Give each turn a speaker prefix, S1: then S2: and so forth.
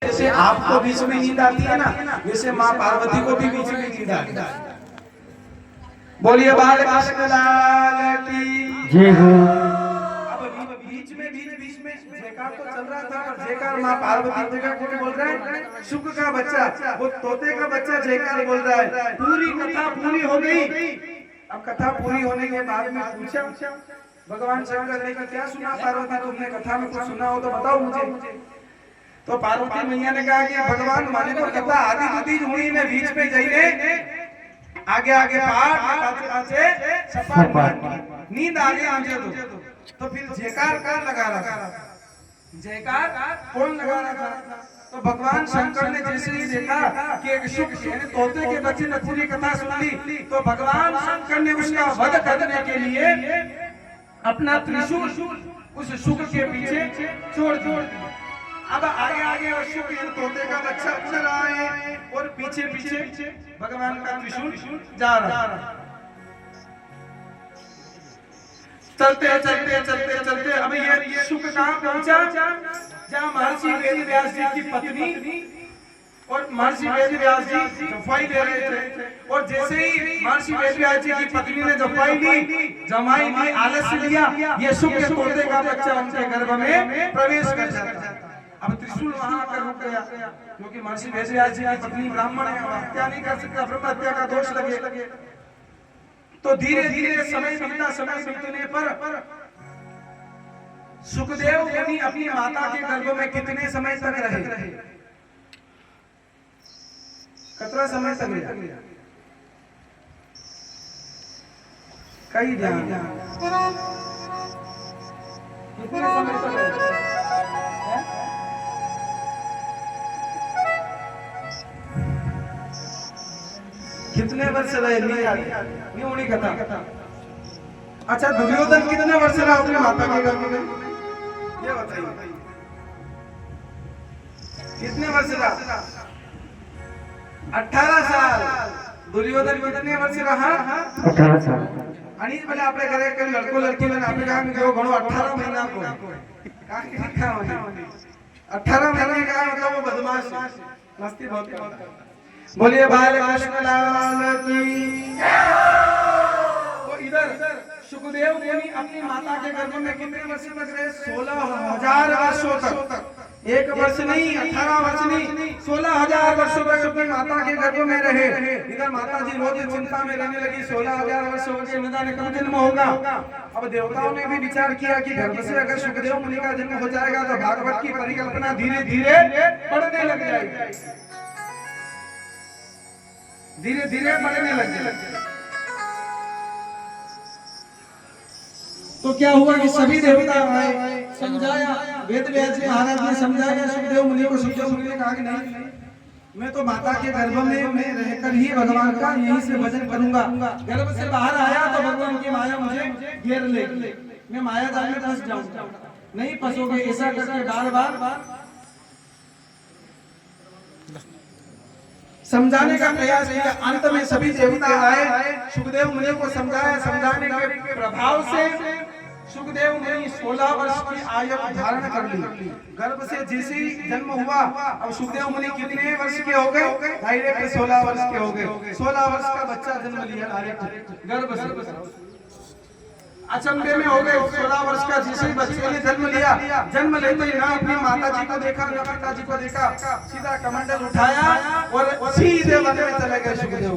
S1: जैसे आपको बीच में नींद आती है ना, वैसे माँ पार्वती को भी बीच में नींद आती है। बोलिए बाल कृष्ण लाल की
S2: जय हो।
S1: अब बीच में जयकार तो चल रहा था, पर जयकार माँ पार्वती जी का कौन बोल रहा है? शुक का बच्चा, वो तोते का बच्चा जयकार बोल रहा है। पूरी कथा पूरी हो गई। अब कथा पूरी होने के बाद में पूछा भगवान शंकर ने कि क्या सुना पार्वती, तुमने कथा में कुछ सुना हो तो बताओ मुझे। तो पार्वती मैया ने कहा कि भगवान माने तो कथा आदि बुद्धि हुई ने बीच में जाइए, आगे आगे पाठ पाछे पाछे सपाट नींद आ गई मुझे। तो फिर जयकार कौन लगा रहा था? जयकार कौन लगा रहा था? तो भगवान शंकर ने जैसे ही देखा कि एक शुक यानी तोते के बच्चे ने पूरी कथा सुन ली, तो भगवान शंकर ने उसका वध करने के लिए अपना त्रिशूल उस शुक के पीछे छोड़ दिया। अब आगे आगे शुक तोते का बच्चा उड़ रहा है और पीछे पीछे भगवान का त्रिशूल जा रहा है। चलते चलते चलते चलते अब ये शुक कहाँ पहुंचा? जहाँ महर्षि वेद व्यास जी की पत्नी और महर्षि वेद व्यास जी जफाई ले रहे थे। और जैसे ही महर्षि वेद व्यास जी की पत्नी ने जफाई ली, जमाई ली, आलस्य लिया, ये शुक के तोते का बच्चा उनके गर्भ में प्रवेश कर जाता। अब त्रिशूल वहां आकर रुक गया, क्योंकि महर्षि वेद व्यास जी की पत्नी ब्राह्मण है, हत्या नहीं कर सकता, ब्रह्म हत्या का दोष लगे। तो धीरे धीरे समय बीतने पर सुखदेव मुनि अपनी माता के गर्भ में कितने समय तक रहे? कितना समय तक रहे? कई ध्यान कितने समय तक रहे? कितने वर्ष रहे? नहीं उन्हीं कथा। अच्छा, दुर्योधन कितने वर्ष रहा अपने माता के गर्भ में? ये बताइए, कितने वर्ष रहा? 18 साल। दुर्योधन कितने वर्ष रहा?
S2: 18 साल।
S1: आणि पहले आपल्या घरे काही लड़को लड़की ने आपले काम घेऊ घणो 18 महीना को का लिखा है 18 महीने का मतलब वो बदमाश मस्ती बहुत करता है। बोलिए बाल कृष्ण लाल की। तो इधर सुखदेव मुनि अपनी माता के गर्भ में कितने वर्ष तक रहे? 16,000 वर्षों तक। एक वर्ष नहीं, 18 वर्ष नहीं, 16,000 वर्षों तक अपनी माता के गर्भ में रहे। इधर माता जी रोज चिंता में रहने लगी, 16,000 वर्ष हो गए, न जाने कब जन्म होगा। अब देवताओं ने भी विचार किया कि गर्भ से अगर सुखदेव मुनि का जन्म हो जाएगा तो भागवत की परिकल्पना धीरे धीरे बढ़ने लग जाएगी, धीरे धीरे बढ़ने लग जाएगी। तो क्या हुआ कि सभी देवता आए, समझाया, वेद व्यास जी महाराज ने समझाया सुखदेव मुनि को। सुखदेव मुनि ने कहा कि नहीं, मैं तो माता के गर्भ में मैं रहकर ही भगवान का यहीं से भजन करूंगा। गर्भ से बाहर आया तो भगवान की माया मुझे घेर लेगी, मैं माया जाल में फंस जाऊंगा। नहीं फंसोगे, ऐसा करके बार बार समझाने का प्रयास किया। अंत में सभी देवता आए, सुखदेव मुनि को समझाया। समझाने के प्रभाव से सुखदेव मुनि 16 वर्ष की आयु धारण कर ली। गर्भ से जैसे ही जन्म हुआ, अब सुखदेव मुनि कितने वर्ष के हो गए? डायरेक्ट 16 वर्ष के हो गए। 16 वर्ष का बच्चा जन्म लिया डायरेक्ट गर्भ से। अचंभे में हो गए, 16 वर्ष का जैसे ही बच्चे ने जन्म लिया, जन्म लेते ही ना अपनी माता जी को देखा, ना पिताजी को देखा, सीधा कमंडल उठाया और सीधे वन में चले गए सुखदेव।